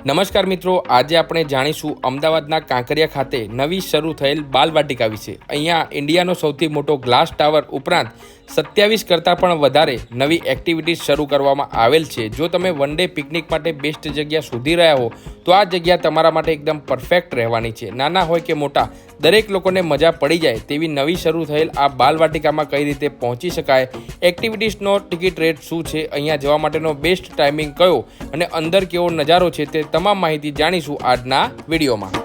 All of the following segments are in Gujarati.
નમસ્કાર મિત્રો, આજે આપણે જાણીશું અમદાવાદના કાંકરિયા ખાતે નવી શરૂ થયેલ બાલવાટિકા વિશે। અહીંયા ઇન્ડિયાનો સૌથી મોટો ગ્લાસ ટાવર ઉપરાંત 27 કરતાં પણ વધારે નવી એક્ટિવિટીઝ શરૂ કરવામાં આવેલ છે। જો તમે વન ડે પિકનિક માટે બેસ્ટ જગ્યા શોધી રહ્યા હો તો આ જગ્યા તમારા માટે એકદમ પરફેક્ટ રહેવાની છે। નાના હોય કે મોટા દરેક લોકોને મજા પડી જાય તેવી નવી શરૂ થયેલ આ બાલવાટિકામાં કઈ રીતે પહોંચી શકાય, એક્ટિવિટીઝનો ટિકિટ રેટ શું છે, અહીંયા જવા માટેનો બેસ્ટ ટાઈમિંગ કયો અને અંદર કેવો નજારો છે તે તમામ માહિતી જાણીશું આજના વિડીયોમાં।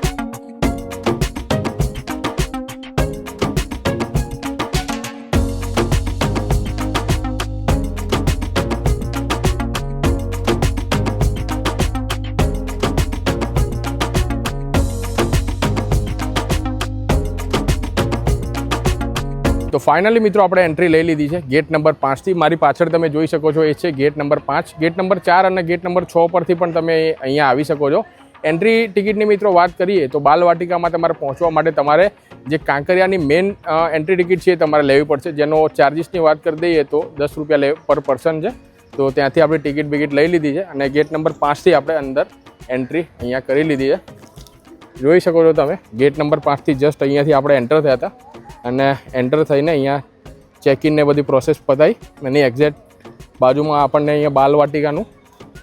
તો ફાઇનલી મિત્રો આપણે એન્ટ્રી લઈ લીધી છે ગેટ નંબર 5 થી। મારી પાછળ તમે જોઈ શકો છો એ છે ગેટ નંબર 5। ગેટ નંબર 4 અને ગેટ નંબર 6 પરથી પણ તમે અહીંયા આવી શકો છો। એન્ટ્રી ટિકિટની મિત્રો વાત કરીએ તો બાલવાટિકામાં તમારે પહોંચવા માટે તમારે જે કાંકરિયાની મેઇન એન્ટ્રી ટિકિટ છે એ તમારે લેવી પડશે, જેનો ચાર્જિસની વાત કરી દઈએ તો 10 રૂપિયા પર પર્સન છે। તો ત્યાંથી આપણે ટિકિટ લઈ લીધી છે અને ગેટ નંબર 5થી આપણે અંદર એન્ટ્રી અહીંયા કરી લીધી છે। જોઈ શકો છો તમે ગેટ નંબર 5થી જસ્ટ અહીંયાથી આપણે એન્ટર થયા હતા અને એન્ટર થઈને અહીંયા ચેક ઇન ને બધી પ્રોસેસ પતાવી એની એક્ઝેક્ટ બાજુમાં આપણને અહીંયા બાલવાટિકાનું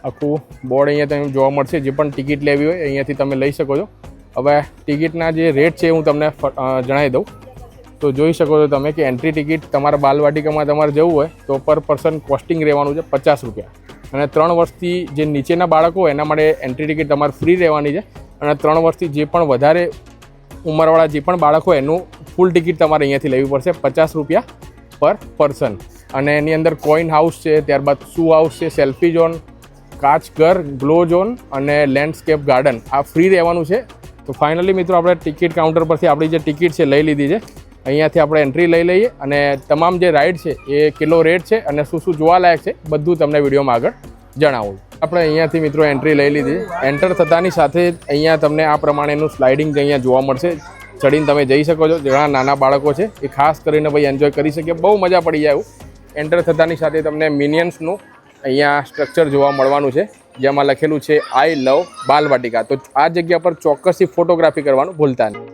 આખું બોર્ડ અહીંયા તમને જોવા મળશે। જે પણ ટિકિટ લેવી હોય અહીંયાથી તમે લઈ શકો છો। હવે ટિકિટના જે રેટ છે હું તમને જણાવી દઉં તો જોઈ શકો છો તમે કે એન્ટ્રી ટિકિટ તમારા બાલવાટિકામાં તમારે જવું હોય તો પર પર્સન કોસ્ટિંગ રહેવાનું છે 50 રૂપિયા અને 3 વર્ષથી જે નીચેના બાળકો હોય એના માટે એન્ટ્રી ટિકિટ તમારે ફ્રી રહેવાની છે અને 3 વર્ષથી જે પણ વધારે ઉંમરવાળા જે પણ બાળકો એનું ફૂલ ટિકિટ તમારે અહીંયાથી લેવી પડશે 50 રૂપિયા પર પર્સન। અને એની અંદર કોઈન હાઉસ છે, ત્યારબાદ શૂ હાઉસ છે, સેલ્ફી ઝોન, કાચ ઘર, ગ્લો ઝોન અને લેન્ડસ્કેપ ગાર્ડન આ ફ્રી રહેવાનું છે। તો ફાઇનલી મિત્રો આપણે ટિકિટ કાઉન્ટર પરથી આપણી જે ટિકિટ છે લઈ લીધી છે। અહીંયાથી આપણે એન્ટ્રી લઈ લઈએ અને તમામ જે રાઇડ છે એ કેટલો રેટ છે અને શું શું જોવાલાયક છે બધું તમને વિડીયોમાં આગળ જણાવું। આપણે અહીંયાથી મિત્રો એન્ટ્રી લઈ લીધી। એન્ટર થતાની સાથે અહીંયા તમને આ પ્રમાણેનું સ્લાઇડિંગ અહીંયા જોવા મળશે, ચડીને તમે જઈ શકો છો। ઘણા નાના બાળકો છે એ ખાસ કરીને ભાઈ એન્જોય કરી શકે, બહુ મજા પડી જાય એવું। એન્ટર થતાની સાથે તમને મિનિયન્સનું અહીંયા સ્ટ્રક્ચર જોવા મળવાનું છે જેમાં લખેલું છે આઈ લવ બાલવાટિકા। તો આ જગ્યા પર ચોક્કસથી ફોટોગ્રાફી કરવાનું ભૂલતા નહીં।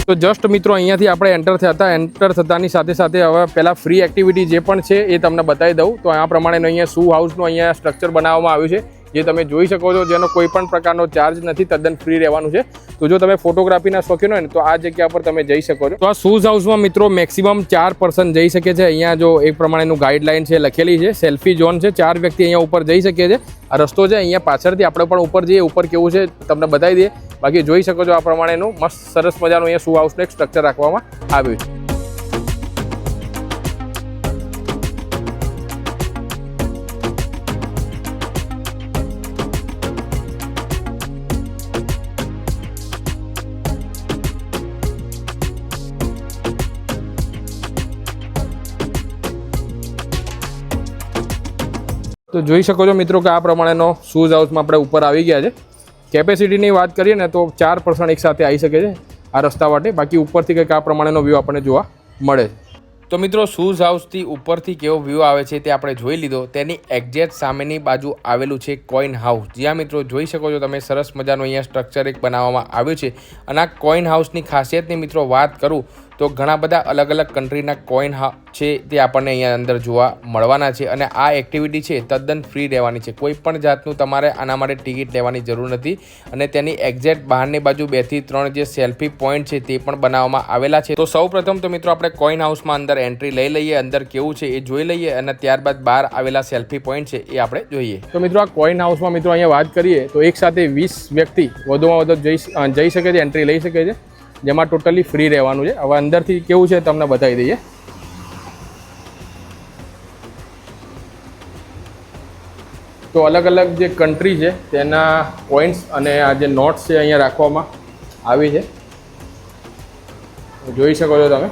તો જસ્ટ મિત્રો અહીંયાથી આપણે એન્ટર થયા હતા। એન્ટર થતાની સાથે સાથે હવે પહેલાં ફ્રી એક્ટિવિટી જે પણ છે એ તમને બતાવી દઉં તો આ પ્રમાણેનું અહીંયા શૂ હાઉસનું અહીંયા સ્ટ્રક્ચર બનાવવામાં આવ્યું છે જે તમે જોઈ શકો છો, જેનો કોઈ પણ પ્રકારનો ચાર્જ નથી, તદ્દન ફ્રી રહેવાનું છે। તો જો તમે ફોટોગ્રાફીના શોખીન હોય ને તો આ જગ્યા પર તમે જઈ શકો છો। તો આ શૂઝ હાઉસમાં મિત્રો મેક્સિમમ 4 પર્સન જઈ શકે છે। અહીંયા જો એક પ્રમાણેનું ગાઈડલાઇન છે લખેલી છે, સેલ્ફી ઝોન છે, 4 વ્યક્તિ અહીંયા ઉપર જઈ શકે છે। આ રસ્તો છે અહીંયા પાછળથી આપણે પણ ઉપર જઈએ, ઉપર કેવું છે તમને બતાવી દઈએ। બાકી જોઈ શકો છો આ પ્રમાણેનું મસ્ત સરસ મજાનું અહીંયા શૂ હાઉસનું એક સ્ટ્રક્ચર રાખવામાં આવ્યું છે। તો જોઈ શકો છો મિત્રો કે આ પ્રમાણેનો શૂઝ હાઉસમાં આપણે ઉપર આવી ગયા છે। કેપેસિટીની વાત કરીએ ને તો 4 પર્સન એકસાથે આવી શકે છે આ રસ્તા માટે। બાકી ઉપરથી કંઈક આ પ્રમાણેનો વ્યૂ આપણને જોવા મળે છે। તો મિત્રો શૂઝ હાઉસથી ઉપરથી કેવો વ્યૂ આવે છે તે આપણે જોઈ લીધો। તેની એક્ઝેક્ટ સામેની બાજુ આવેલું છે કોઈન હાઉસ, જ્યાં મિત્રો જોઈ શકો છો તમે સરસ મજાનું અહીંયા સ્ટ્રક્ચર એક બનાવવામાં આવ્યું છે। અને આ કોઈન હાઉસની ખાસિયતની મિત્રો વાત કરું તો ઘણા બધા અલગ અલગ કન્ટ્રીના કોઈન છે તે આપણને અહીંયા અંદર જોવા મળવાના છે। અને આ એક્ટિવિટી છે તદ્દન ફ્રી રહેવાની છે, કોઈ પણ જાતનું તમારે આના માટે ટિકિટ લેવાની જરૂર નથી। અને તેની એક્ઝેક્ટ બહારની બાજુ 2 થી 3 જે સેલ્ફી પોઈન્ટ છે તે પણ બનાવવામાં આવેલા છે। તો સૌપ્રથમ તો મિત્રો આપણે કોઈન હાઉસમાં અંદર એન્ટ્રી લઈ લઈએ, અંદર કેવું છે એ જોઈ લઈએ અને ત્યારબાદ બહાર આવેલા સેલ્ફી પોઈન્ટ છે એ આપણે જોઈએ। તો મિત્રો આ કોઈન હાઉસમાં મિત્રો અહીંયા વાત કરીએ તો એક સાથે 20 વ્યક્તિ વધુમાં વધુ જઈ શકે છે, એન્ટ્રી લઈ શકે છે, જેમાં ટોટલી ફ્રી રહેવાનું છે। હવે અંદરથી કેવું છે તમને બતાવી દઈએ। તો અલગ અલગ જે કન્ટ્રી છે તેના કોઈન્સ અને આ જે નોટ્સ છે અહીંયા રાખવામાં આવી છે। જોઈ શકો છો તમે.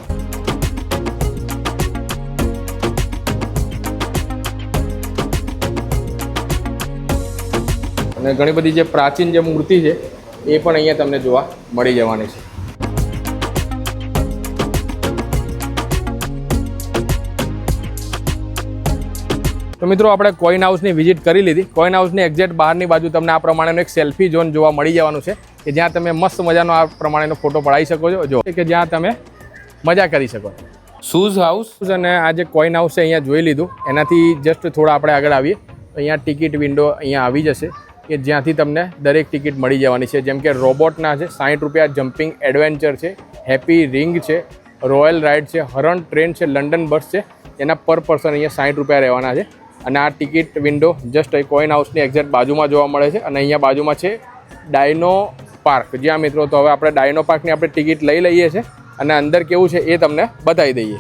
અને ઘણી બધી જે પ્રાચીન જે મૂર્તિ છે એ પણ અહીંયા તમને જોવા મળી જવાની છે. તો મિત્રો આપણે કોઈન હાઉસની વિઝિટ કરી લીધી. કોઈન હાઉસની એક્ઝેક્ટ બહારની બાજુ તમને આ પ્રમાણેનો એક સેલ્ફી ઝોન જોવા મળી જવાનું છે કે જ્યાં તમે મસ્ત મજાનો આ પ્રમાણેનો ફોટો પડાવી શકો છો. જો કે જ્યાં તમે મજા કરી શકો. શૂઝ હાઉસ અને આ જે કોઈન હાઉસ છે અહીંયા જોઈ લીધું. એનાથી જસ્ટ થોડા આપણે આગળ આવીએ તો અહીંયા ટિકિટ વિન્ડો અહીંયા આવી જશે કે જ્યાંથી તમને દરેક ટિકિટ મળી જવાની છે. જેમ કે રોબોટના છે 60 રૂપિયા, જમ્પિંગ એડવેન્ચર છે, હેપી રિંગ છે, રોયલ રાઇડ છે, હરણ ટ્રેન છે, લંડન બસ છે. એના પર પર્સન અહીંયા 60 રૂપિયા રહેવાના છે. અને આ ટિકિટ વિન્ડો જસ્ટ કોઈન હાઉસની એક્ઝેક્ટ બાજુમાં જોવા મળે છે. અને અહીંયા બાજુમાં છે ડાયનો પાર્ક. જ્યાં મિત્રો તો હવે આપણે ડાયનો પાર્કની આપણે ટિકિટ લઈ લઈએ છીએ અને અંદર કેવું છે એ તમને બતાવી દઈએ.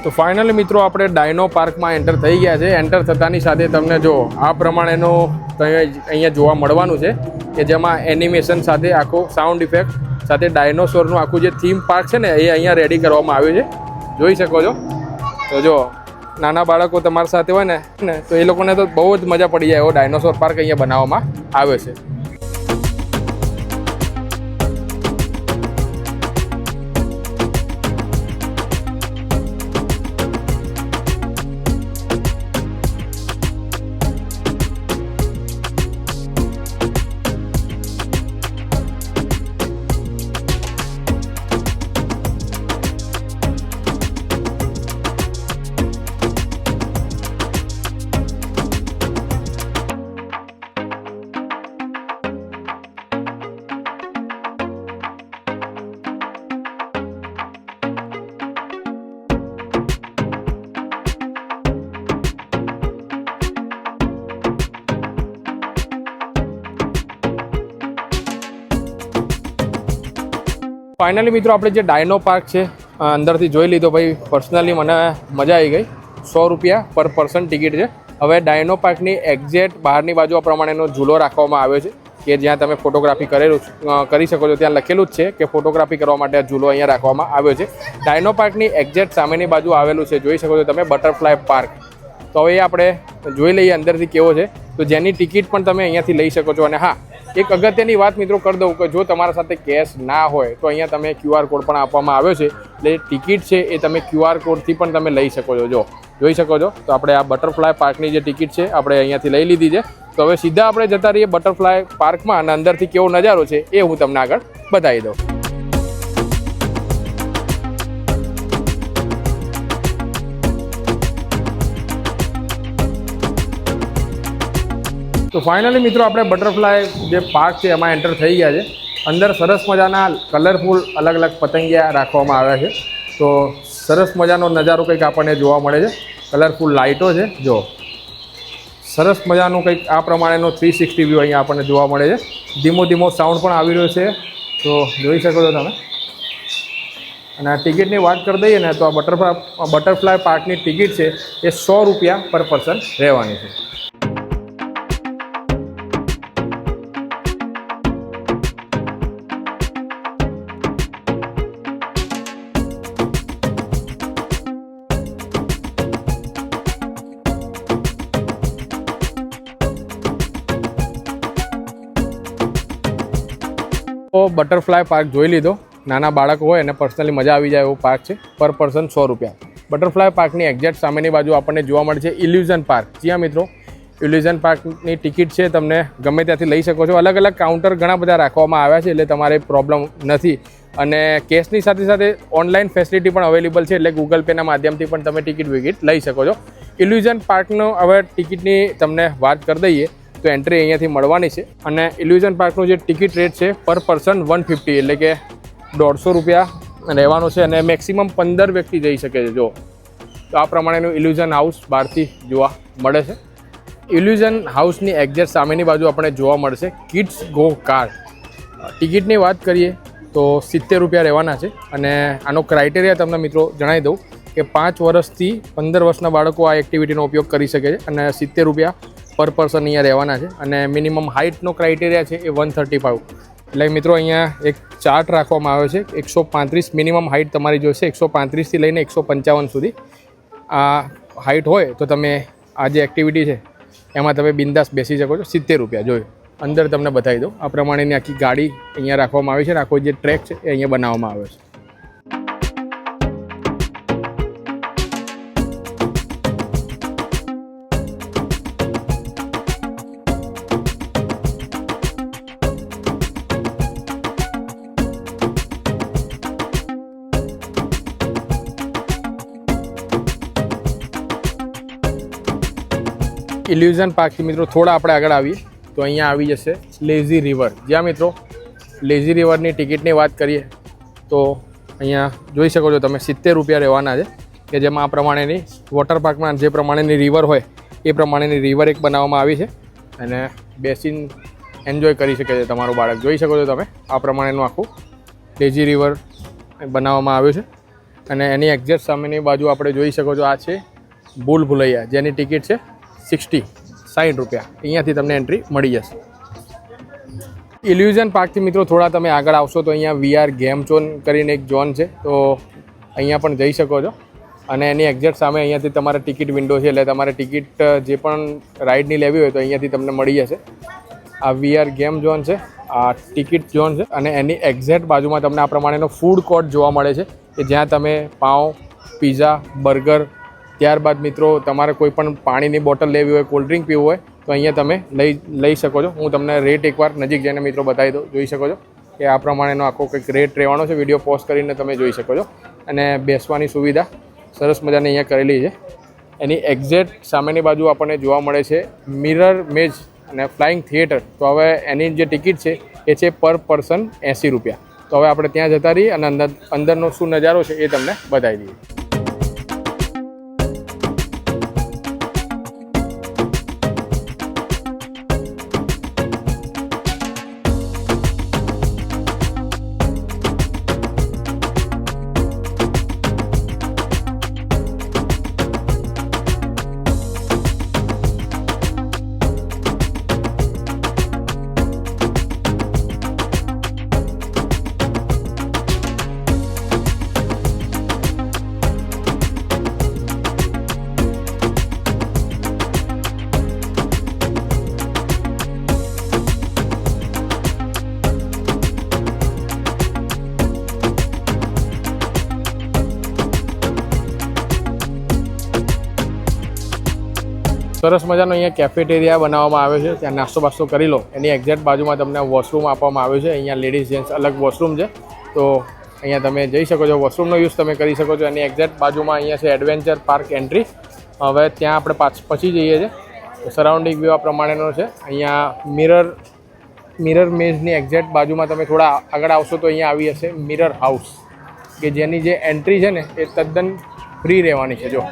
તો ફાઇનલી મિત્રો આપણે ડાયનો પાર્કમાં એન્ટર થઈ ગયા છે. એન્ટર થતાની સાથે તમને જો આ પ્રમાણેનું અહીંયા જોવા મળવાનું છે કે જેમાં એનિમેશન સાથે આખો સાઉન્ડ ઇફેક્ટ સાથે ડાયનોસોરનું આખું જે થીમ પાર્ક છે ને એ અહીંયા રેડી કરવામાં આવ્યું છે. જોઈ શકો છો. તો જો નાના બાળકો તમારી સાથે હોય ને તો એ લોકોને તો બહુ જ મજા પડી જાય એવો ડાયનોસોર પાર્ક અહીંયા બનાવવામાં આવ્યો છે. ફાઇનલી મિત્રો આપણે જે ડાયનો પાર્ક છે અંદરથી જોઈ લીધો. ભાઈ પર્સનલી મને મજા આવી ગઈ. 100 રૂપિયા પર પર્સન ટિકિટ છે. હવે ડાયનો પાર્કની એક્ઝેક્ટ બહારની બાજુ આ પ્રમાણેનો ઝૂલો રાખવામાં આવ્યો છે કે જ્યાં તમે ફોટોગ્રાફી કરી શકો છો. ત્યાં લખેલું જ છે કે ફોટોગ્રાફી કરવા માટે આ ઝૂલો અહીંયા રાખવામાં આવ્યો છે. ડાયનો પાર્કની એક્ઝેક્ટ સામેની બાજુ આવેલું છે, જોઈ શકો છો તમે, બટરફ્લાય પાર્ક. તો હવે આપણે જોઈ લઈએ અંદરથી કેવો છે. તો જેની ટિકિટ પણ તમે અહીંયાથી લઈ શકો છો. અને હા, એક અગત્યની વાત મિત્રો કરી દઉં કે જો તમારા સાથે કેશ ના હોય તો અહીંયા તમે QR કોડ પણ આપવામાં આવ્યો છે. એટલે ટિકિટ છે એ તમે QR કોડથી પણ તમે લઈ શકો છો. જો જોઈ શકો છો. તો આપણે આ બટરફ્લાય પાર્કની જે ટિકિટ છે આપણે અહીંયાથી લઈ લીધી છે. તો હવે સીધા આપણે જતા રહીએ બટરફ્લાય પાર્કમાં અને અંદરથી કેવો નજારો છે એ હું તમને આગળ બતાવી દઉં. તો ફાઇનલી મિત્રો આપણે બટરફ્લાય જે પાર્ક છે એમાં એન્ટર થઈ ગયા છે. અંદર સરસ મજાના કલરફુલ અલગ અલગ પતંગિયા રાખવામાં આવ્યા છે. તો સરસ મજાનો નજારો કંઈક આપણને જોવા મળે છે. કલરફુલ લાઇટો છે. જો સરસ મજાનું કંઈક આ પ્રમાણેનો 360 વ્યૂ અહીંયા આપણને જોવા મળે છે. ધીમો ધીમો સાઉન્ડ પણ આવી રહ્યો છે. તો જોઈ શકો છો તમે. અને આ ટિકિટની વાત કરી દઈએ ને તો આ બટરફ્લાય પાર્કની ટિકિટ છે એ 100 રૂપિયા પર પર્સન રહેવાની છે. તો બટરફ્લાય પાર્ક જોઈ લીધો. નાના બાળકો હોય અને પર્સનલી મજા આવી જાય એવો પાર્ક છે. પર પર્સન 100 રૂપિયા. બટરફ્લાય પાર્કની એક્ઝેક્ટ સામેની બાજુ આપણને જોવા મળે છે ઇલ્યુઝન પાર્ક. જ્યાં મિત્રો ઇલ્યુઝન પાર્કની ટિકિટ છે તમને ગમે ત્યાંથી લઈ શકો છો. અલગ અલગ કાઉન્ટર ઘણા બધા રાખવામાં આવ્યા છે એટલે તમારે પ્રોબ્લેમ નથી. અને કેશની સાથે સાથે ઓનલાઈન ફેસિલિટી પણ અવેલેબલ છે. એટલે ગૂગલ પેના માધ્યમથી પણ તમે ટિકિટ લઈ શકો છો. ઇલ્યુઝન પાર્કનો હવે ટિકિટની તમને વાત કરી દઈએ તો એન્ટ્રી અહીંયાથી મળવાની છે. અને ઇલ્યુઝન પાર્કનું જે ટિકિટ રેટ છે પર પર્સન 150 એટલે કે 150 રૂપિયા રહેવાનો છે. અને મેક્સિમમ 15 વ્યક્તિ જઈ શકે છે. જો તો આ પ્રમાણેનું ઇલ્યુઝન હાઉસ બહારથી જોવા મળે છે. ઇલ્યુઝન હાઉસની એક્ઝેક્ટ સામેની બાજુ આપણે જોવા મળશે કિડ્સ ગો કાર્ટ. ટિકિટની વાત કરીએ તો 70 રૂપિયા રહેવાના છે. અને આનો ક્રાઇટેરિયા તમને મિત્રો જણાવી દઉં કે 5 વર્ષથી 15 વર્ષના બાળકો આ એક્ટિવિટીનો ઉપયોગ કરી શકે છે અને 70 રૂપિયા પર પર્સન અહીંયા રહેવાના છે અને મિનિમમ હાઇટનો ક્રાઇટેરિયા છે એ 135. એટલે મિત્રો અહીંયા એક ચાર્ટ રાખવામાં આવ્યો છે. 135 મિનિમમ હાઇટ તમારી જોઈશે, 135થી લઈને 155 સુધી આ હાઇટ હોય તો તમે આ જે એક્ટિવિટી છે એમાં તમે બિંદાસ બેસી શકો છો. 70 રૂપિયા જોયું. અંદર તમને બતાવી દઉં, આ પ્રમાણેની આખી ગાડી અહીંયા રાખવામાં આવી છે અને આખો જે ટ્રેક છે એ અહીંયા બનાવવામાં આવ્યો છે. ઇલ્યુઝન પાર્કથી મિત્રો થોડા આપણે આગળ આવીએ તો અહીંયા આવી જશે લેઝી રિવર. જ્યાં મિત્રો લેઝી રિવરની ટિકિટની વાત કરીએ તો અહીંયા જોઈ શકો છો તમે 70 રૂપિયા રહેવાના છે, કે જેમાં આ પ્રમાણેની વોટર પાર્કમાં જે પ્રમાણેની રિવર હોય એ પ્રમાણેની રિવર એક બનાવવામાં આવી છે અને બેસીને એન્જોય કરી શકે છે તમારું બાળક. જોઈ શકો છો તમે આ પ્રમાણેનું આખું લેઝી રિવર બનાવવામાં આવ્યું છે અને એની એક્ઝેક્ટ સામેની બાજુ આપણે જોઈ શકો છો આ છે ભૂલ ભુલૈયા, જેની ટિકિટ છે 60 રૂપિયા. અહીંયાથી તમને એન્ટ્રી મળી જશે. ઇલ્યુઝન પાર્કથી મિત્રો થોડા તમે આગળ આવશો તો અહીંયા VR ગેમ ઝોન કરીને એક ઝોન છે, તો અહીંયા પણ જઈ શકો છો અને એની એક્ઝેક્ટ સામે અહીંયાથી તમારે ટિકિટ વિન્ડો છે, એટલે તમારે ટિકિટ જે પણ રાઇડની લેવી હોય તો અહીંયાથી તમને મળી જશે. આ VR ગેમ ઝોન છે, આ ટિકિટ ઝોન છે અને એની એક્ઝેક્ટ બાજુમાં તમને આ પ્રમાણેનો ફૂડ કોર્ટ જોવા મળે છે કે જ્યાં તમે પાઉં, પીઝા, બર્ગર, ત્યારબાદ મિત્રો તમારે કોઈ પણ પાણીની બોટલ લેવી હોય, કોલ્ડ ડ્રિંક પીવું હોય તો અહીંયા તમે લઈ શકો છો. હું તમને રેટ એકવાર નજીક જઈને મિત્રો બતાવી દઉં. જોઈ શકો છો કે આ પ્રમાણેનો આખો કંઈક રેટ રહેવાનો છે. વિડીયો પોઝ કરીને તમે જોઈ શકો છો અને બેસવાની સુવિધા સરસ મજાની અહીંયા કરેલી છે. એની એક્ઝેક્ટ સામેની બાજુ આપણને જોવા મળે છે મિરર મેઝ અને ફ્લાઇંગ થિયેટર. તો હવે એની જે ટિકિટ છે એ છે પર પર્સન 80 રૂપિયા. તો હવે આપણે ત્યાં જતા રહીએ અને અંદરનો શું નજારો છે એ તમને બતાવી દઈએ. સરસ મજાનો અહીંયા કેફેટેરિયા બનાવવામાં આવ્યો છે, ત્યાં નાસ્તો બાસ્તો કરી લો. એની એક્ઝેક્ટ બાજુમાં તમને વોશરૂમ આપવામાં આવ્યું છે. અહીંયા લેડીઝ જેન્ટ્સ અલગ વોશરૂમ છે, તો અહીંયા તમે જઈ શકો છો, વોશરૂમનો યુઝ તમે કરી શકો છો. એની એક્ઝેક્ટ બાજુમાં અહીંયા છે એડવેન્ચર પાર્ક એન્ટ્રી. હવે ત્યાં આપણે પછી જઈએ છીએ. તો સરાઉન્ડિંગ વ્યૂ આ પ્રમાણેનો છે. અહીંયા મિરર મેઝની એક્ઝેક્ટ બાજુમાં તમે થોડા આગળ આવશો તો અહીંયા આવી જશે મિરર હાઉસ, કે જેની જે એન્ટ્રી છે ને એ તદ્દન ફ્રી રહેવાની છે. જો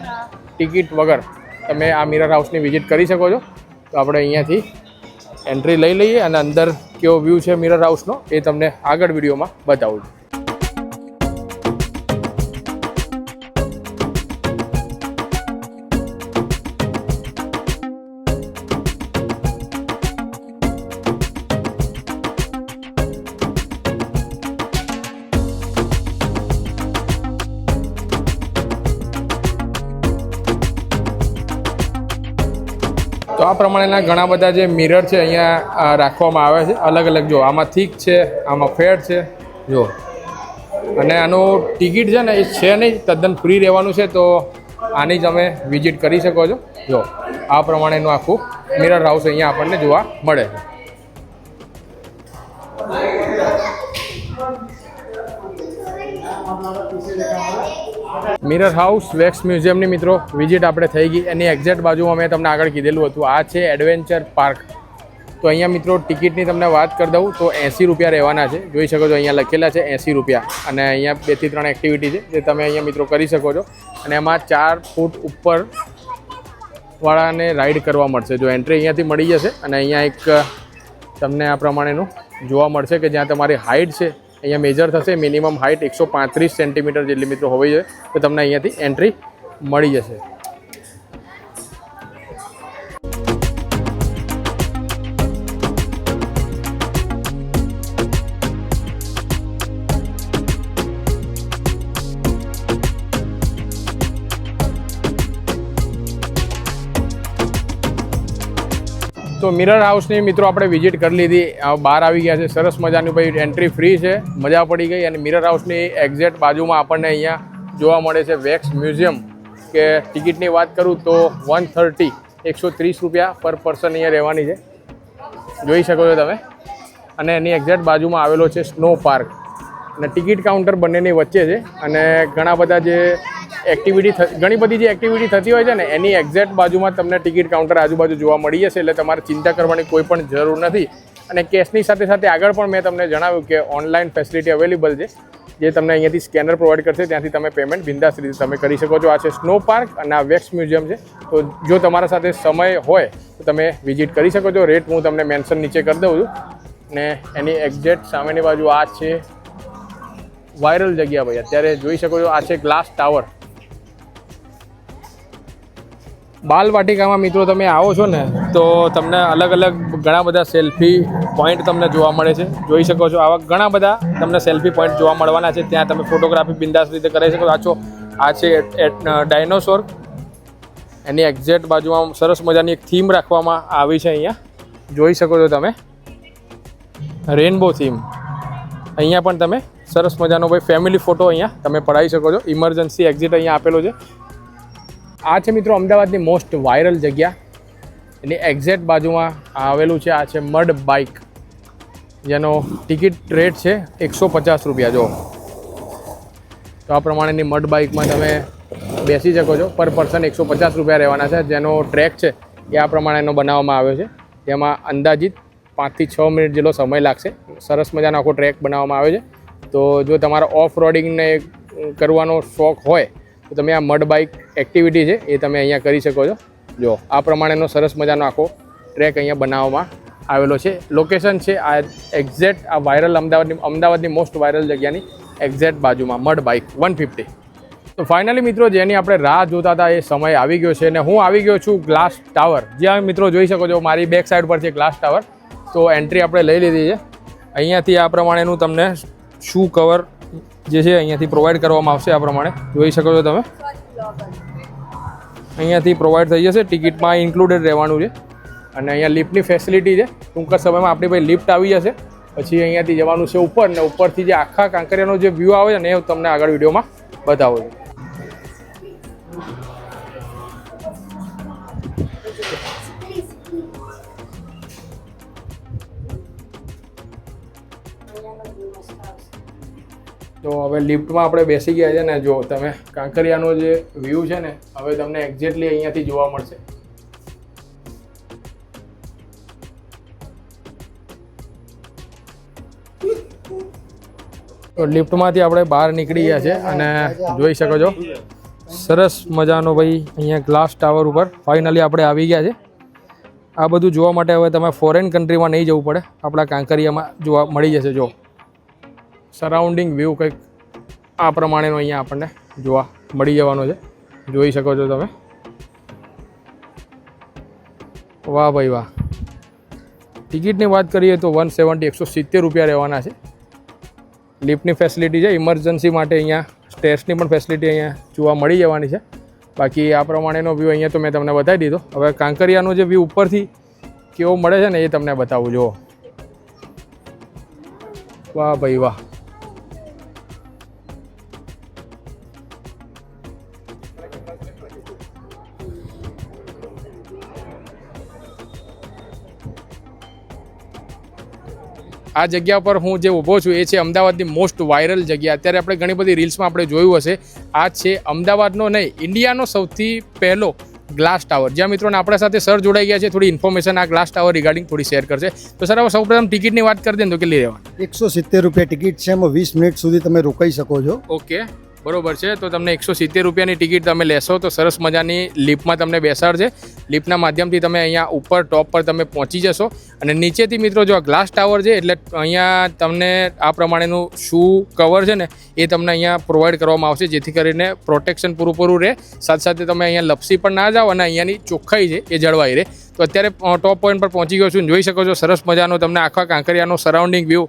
ટિકિટ વગર તમે આ મિરર હાઉસની વિઝિટ કરી શકો છો. તો આપણે અહીંયાથી એન્ટ્રી લઈ લઈએ અને અંદર કેવો વ્યૂ છે મિરર હાઉસનો એ તમને આગળ વિડીયોમાં બતાવું છું. તો આ પ્રમાણેના ઘણા બધા જે મિરર છે અહીંયા રાખવામાં આવે છે અલગ અલગ. જો આમાં થીક છે, આમાં ફેડ છે જો, અને આનું ટિકિટ છે ને એ છે નહીં, તદ્દન ફ્રી રહેવાનું છે. તો આની તમે વિઝિટ કરી શકો છો. જો આ પ્રમાણેનું આખું મિરર હાઉસ અહીંયા આપણને જોવા મળે છે. મિરર હાઉસ વેક્સ મ્યુઝિયમની મિત્રો વિઝિટ આપણે થઈ ગઈ. એની એક્ઝેક્ટ બાજુમાં મેં તમને આગળ કીધેલું હતું આ છે એડવેન્ચર પાર્ક. તો અહીંયા મિત્રો ટિકિટની તમને વાત કરી દઉં તો 80 રૂપિયા રહેવાના છે. જોઈ શકો છો અહીંયા લખેલા છે 80 રૂપિયા અને અહીંયા 2 થી 3 એક્ટિવિટી છે જે તમે અહીંયા મિત્રો કરી શકો છો. અને એમાં 4 ફૂટ ઉપર વાળાને રાઈડ કરવા મળશે. જો એન્ટ્રી અહીંયાથી મળી જશે અને અહીંયા એક તમને આ પ્રમાણેનું જોવા મળશે કે જ્યાં તમારી હાઇટ છે અહીંયા મેજર થશે. મિનિમમ હાઇટ 135 સેન્ટીમીટર જેટલી મિત્રો હોવી જોઈએ, તો તમને અહીંયાથી એન્ટ્રી મળી જશે. તો મિરર હાઉસની મિત્રો આપણે વિઝિટ કરી લીધી, બહાર આવી ગયા છે. સરસ મજાની ભાઈ એન્ટ્રી ફ્રી છે, મજા પડી ગઈ. અને મિરર હાઉસની એક્ઝેક્ટ બાજુમાં આપણને અહીંયા જોવા મળે છે વેક્સ મ્યુઝિયમ, કે ટિકિટની વાત કરું તો 130 130 રૂપિયા પર પર્સન અહીંયા રહેવાની છે, જોઈ શકો છો તમે. અને એની એક્ઝેક્ટ બાજુમાં આવેલો છે સ્નો પાર્ક, અને ટિકિટ કાઉન્ટર બંનેની વચ્ચે છે. અને ઘણી બધી જે એક્ટિવિટી થતી હોય છે ને, એની એક્ઝેક્ટ બાજુમાં તમને ટિકિટ કાઉન્ટર આજુબાજુ જોવા મળી જશે. એટલે તમારે ચિંતા કરવાની કોઈ પણ જરૂર નથી. અને કેશની સાથે સાથે આગળ પણ મેં તમને જણાવ્યું કે ઓનલાઈન ફેસિલિટી અવેલેબલ છે, જે તમને અહીંયાથી સ્કેનર પ્રોવાઈડ કરશે, ત્યાંથી તમે પેમેન્ટ બિંદાસ રીતે તમે કરી શકો છો. આ છે સ્નો પાર્ક અને આ વેક્સ મ્યુઝિયમ છે. તો જો તમારા સાથે સમય હોય તો તમે વિઝિટ કરી શકો છો. રેટ હું તમને મેન્શન નીચે કરી દઉં છું. ને એની એક્ઝેક્ટ સામેની બાજુ આ છે વાયરલ જગ્યા ભાઈ, અત્યારે જોઈ શકો છો. આ છે ગ્લાસ ટાવર. બાલવાટિકામાં મિત્રો તમે આવો છો ને, તો તમને અલગ અલગ ઘણા બધા સેલ્ફી પોઈન્ટ તમને જોવા મળે છે, જોઈ શકો છો. આવા ઘણા બધા તમને સેલ્ફી પોઈન્ટ જોવા મળવાના છે. ત્યાં તમે ફોટોગ્રાફી બિંદાસ રીતે કરી શકો છો. આ છે ડાયનોસોર, એની એક્ઝેક્ટ બાજુમાં સરસ મજાની એક થીમ રાખવામાં આવી છે. અહીંયા જોઈ શકો છો તમે, રેનબો થીમ. અહીંયા પણ તમે સરસ મજાનો ભાઈ ફેમિલી ફોટો અહીંયા તમે પડાવી શકો છો. ઇમરજન્સી એક્ઝિટ અહીંયા આપેલો છે. આ છે મિત્રો અમદાવાદની મોસ્ટ વાયરલ જગ્યા, એની એક્ઝેક્ટ બાજુમાં આવેલું છે. આ છે મડ બાઇક, જેનો ટિકિટ રેટ છે 150 રૂપિયા. જો તો આ પ્રમાણેની મડ બાઇકમાં તમે બેસી શકો છો. પર પર્સન 150 રૂપિયા રહેવાના છે. જેનો ટ્રેક છે એ આ પ્રમાણેનો બનાવવામાં આવ્યો છે. તેમાં અંદાજિત 5 થી 6 મિનિટ જેટલો સમય લાગશે. સરસ મજાનો આખો ટ્રેક બનાવવામાં આવ્યો છે. તો જો તમારા ઓફ રોડિંગને કરવાનો શોખ હોય તો તમે આ મડ બાઇક એક્ટિવિટી છે એ તમે અહીંયા કરી શકો છો. જો આ પ્રમાણેનો સરસ મજાનો આખો ટ્રેક અહીંયા બનાવવામાં આવેલો છે. લોકેશન છે આ એક્ઝેક્ટ આ વાયરલ અમદાવાદની મોસ્ટ વાયરલ જગ્યાની એક્ઝેક્ટ બાજુમાં મડ બાઇક 150. તો ફાઇનલી મિત્રો જેની આપણે રાહ જોતા હતા એ સમય આવી ગયો છે, અને હું આવી ગયો છું ગ્લાસ ટાવર. જ્યાં મિત્રો જોઈ શકો છો મારી બેક સાઈડ પર છે ગ્લાસ ટાવર. તો એન્ટ્રી આપણે લઈ લીધી છે. અહીંયાથી આ પ્રમાણેનું તમને શૂ કવર જે છે અહીંયાથી પ્રોવાઈડ કરવામાં આવશે. આ પ્રમાણે જોઈ શકો છો તમે, અહીંયાથી પ્રોવાઈડ થઈ જશે. ટિકિટમાં ઇન્ક્લુડેડ રહેવાનું છે. અને અહીંયા લિફ્ટની ફેસિલિટી છે. ટૂંક જ સમયમાં આપણી ભાઈ લિફ્ટ આવી જશે. પછી અહીંયાથી જવાનું છે ઉપર, ને ઉપરથી જે આખા કાંકરિયાનો જે વ્યૂ આવે છે ને એ તમને આગળ વિડીયોમાં બતાવું છું. તો હવે લિફ્ટમાં આપણે બેસી ગયા છે ને, જો તમે કાંકરિયાનો જે વ્યૂ છે ને હવે તમને એક્ઝેક્ટલી અહીંયાથી જોવા મળશે. તો લિફ્ટમાંથી આપણે બહાર નીકળી ગયા છે અને જોઈ શકો છો સરસ મજાનો ભાઈ અહીંયા ગ્લાસ ટાવર ઉપર ફાઇનલી આપણે આવી ગયા છે. આ બધું જોવા માટે હવે તમે ફોરેન કન્ટ્રીમાં નહીં જવું પડે, આપણા કાંકરિયામાં જોવા મળી જશે. જો સરાઉન્ડિંગ વ્યૂ કંઈક આ પ્રમાણેનો અહીંયા આપણને જોવા મળી જવાનો છે, જોઈ શકો છો તમે. વાહ ભાઈ વાહ. ટિકિટની વાત કરીએ તો 170 170 રૂપિયા રહેવાના છે. લિફ્ટની ફેસિલિટી છે, ઇમરજન્સી માટે અહીંયા સ્ટેર્સની પણ ફેસિલિટી અહીંયા જોવા મળી જવાની છે. બાકી આ પ્રમાણેનો વ્યૂ અહીંયા તો મેં તમને બતાવી દીધો. હવે કાંકરિયાનો જે વ્યૂ ઉપરથી કેવો મળે છે ને એ તમને બતાવું. જુઓ, વાહ ભાઈ વાહ. આ જગ્યા પર હું જે ઊભો છું એ છે અમદાવાદની મોસ્ટ વાયરલ જગ્યા. અત્યારે આપણે ઘણી બધી રીલ્સમાં આપણે જોયું હશે. આ છે અમદાવાદનો નહીં, ઇન્ડિયાનો સૌથી પહેલો ગ્લાસ ટાવર. જ્યાં મિત્રોને આપણા સાથે સર જોડાઈ ગયા છે, થોડી ઇન્ફોર્મેશન આ ગ્લાસ ટાવર રિગાર્ડિંગ થોડી શેર કરશે. તો સર હવે સૌપ્રથમ ટિકિટની વાત કરી દે તો કેટલી રહેવાની? 170 રૂપિયા ટિકિટ છે. એમાં 20 મિનિટ સુધી તમે રોકાઈ શકો છો. ઓકે, બરોબર છે. તો તમને 170 રૂપિયાની ટિકિટ તમે લેશો તો સરસ મજાની લિફ્ટમાં તમને બેસાડશે. લિફ્ટના માધ્યમથી તમે અહીંયા ઉપર ટોપ પર તમે પહોંચી જશો અને નીચેથી મિત્રો જો ગ્લાસ ટાવર છે એટલે અહીંયા તમને આ પ્રમાણેનું શૂ કવર છે ને એ તમને અહીંયા પ્રોવાઈડ કરવામાં આવશે, જેથી કરીને પ્રોટેક્શન પૂરું રહે, સાથે સાથે તમે અહીંયા લપસી પણ ના જાઓ અને અહીંયાની ચોખ્ખાઈ છે એ જળવાઈ રહે. તો અત્યારે ટોપ પોઈન્ટ પર પહોંચી ગયો છું, જોઈ શકો છો સરસ મજાનો તમને આખા કાંકરિયાનો સરાઉન્ડિંગ વ્યૂ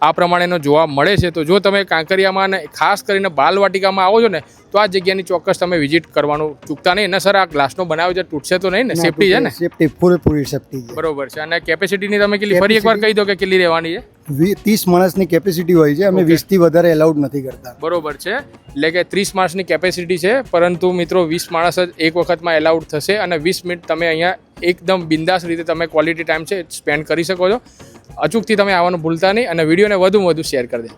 આ પ્રમાણેનો જોવા મળે છે. તો જો તમે કાંકરિયામાં અને ખાસ કરીને બાલવાટિકામાં આવો છો ને તો આ જગ્યાની ચોક્કસ તમે વિઝિટ કરવાનું ચૂકતા નહીં. ને સર આ ગ્લાસનો બનાવ્યો છે, તૂટશે તો નહીં ને? સેફટી છે ને? સેફટી પૂરેપૂરી સેફટી છે. બરોબર છે. અને કેપેસિટીની તમે કેટલી ફરી એકવાર કહી દો કે કેટલી રહેવાની છે? 30 માણસની કેપેસિટી હોય છે, અમે 20 થી વધારે એલાઉડ નથી કરતા. બરોબર છે, એટલે કે 30 માણસની કેપેસિટી છે, પરંતુ મિત્રો 20 માણસ જ એક વખતમાં એલાઉડ થશે અને 20 મિનિટ તમે અહીંયા એકદમ બિંદાસ રીતે તમે ક્વોલિટી ટાઈમ છે સ્પેન્ડ કરી શકો છો. અચૂકથી તમે આવવાનું ભૂલતા નહીં અને વિડીયોને વધુમાં વધુ શેર કરી દે.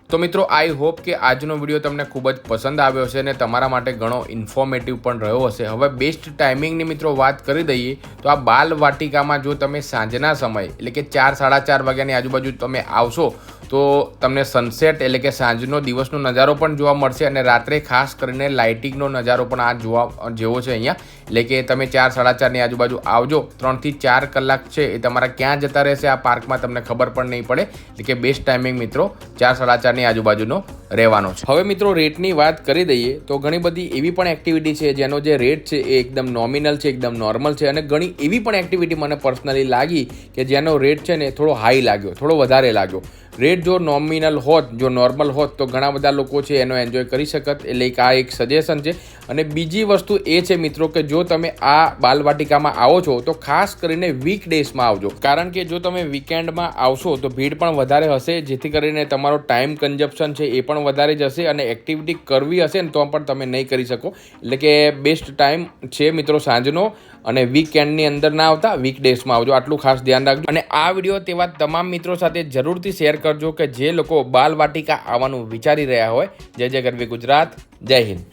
તો મિત્રો આઈ હોપ કે આજનો વિડીયો તમને ખૂબ જ પસંદ આવ્યો હશે અને તમારા માટે ઘણો ઇન્ફોર્મેટિવ પણ રહ્યો હશે. હવે બેસ્ટ ટાઈમિંગની મિત્રો વાત કરી દઈએ તો આ બાલવાટિકામાં જો તમે સાંજના સમય એટલે કે 4-4:30 વાગ્યાની આજુબાજુ તમે આવશો તો તમને સનસેટ એટલે કે સાંજનો દિવસનો નજારો પણ જોવા મળશે અને રાત્રે ખાસ કરીને લાઇટિંગનો નજારો પણ આ જોવા જેવો છે અહીંયા. એટલે કે તમે 4-4:30ની આજુબાજુ આવજો, 3 થી 4 કલાક છે એ તમારા ક્યાં જતા રહેશે આ પાર્કમાં તમને ખબર પણ નહીં પડે. એટલે કે બેસ્ટ ટાઈમિંગ મિત્રો 4-4:30ની આજુબાજુનો રહેવાનો છે. હવે મિત્રો રેટની વાત કરી દઈએ તો ઘણી બધી એવી પણ એક્ટિવિટી છે જેનો જે રેટ છે એ એકદમ નોમિનલ છે, એકદમ નોર્મલ છે અને ઘણી એવી પણ એક્ટિવિટી મને પર્સનલી લાગી કે જેનો રેટ છે ને થોડો હાઈ લાગ્યો, થોડો વધારે લાગ્યો. રેટ જો નોમિનલ હોત, જો નોર્મલ હોત તો ઘણા બધા લોકો છે એનો એન્જોય કરી શકત. એટલે આ એક સજેશન છે. અને બીજી વસ્તુ એ છે મિત્રો કે જો તમે આ બાલવાટિકામાં આવો છો તો ખાસ કરીને વીક ડેઝમાં આવજો, કારણ કે જો તમે વીકેન્ડમાં આવશો તો ભીડ પણ વધારે હશે, જેથી કરીને તમારો ટાઈમ કન્ઝપ્શન છે એ પણ વધારે જશે અને એક્ટિવિટી કરવી હશે ને તો પણ તમે નહીં કરી શકો. એટલે કે બેસ્ટ ટાઈમ છે મિત્રો સાંજનો અને વીકેન્ડની અંદર ના આવતા, વીક ડેઝમાં આવજો, આટલું ખાસ ધ્યાન રાખજો. અને આ વિડીયો તેવા તમામ મિત્રો સાથે જરૂરથી શેર કરજો કે જે લોકો બાલવાટિકા આવવાનું વિચારી રહ્યા હોય. જય જય ગરવી ગુજરાત, જય હિન્દ.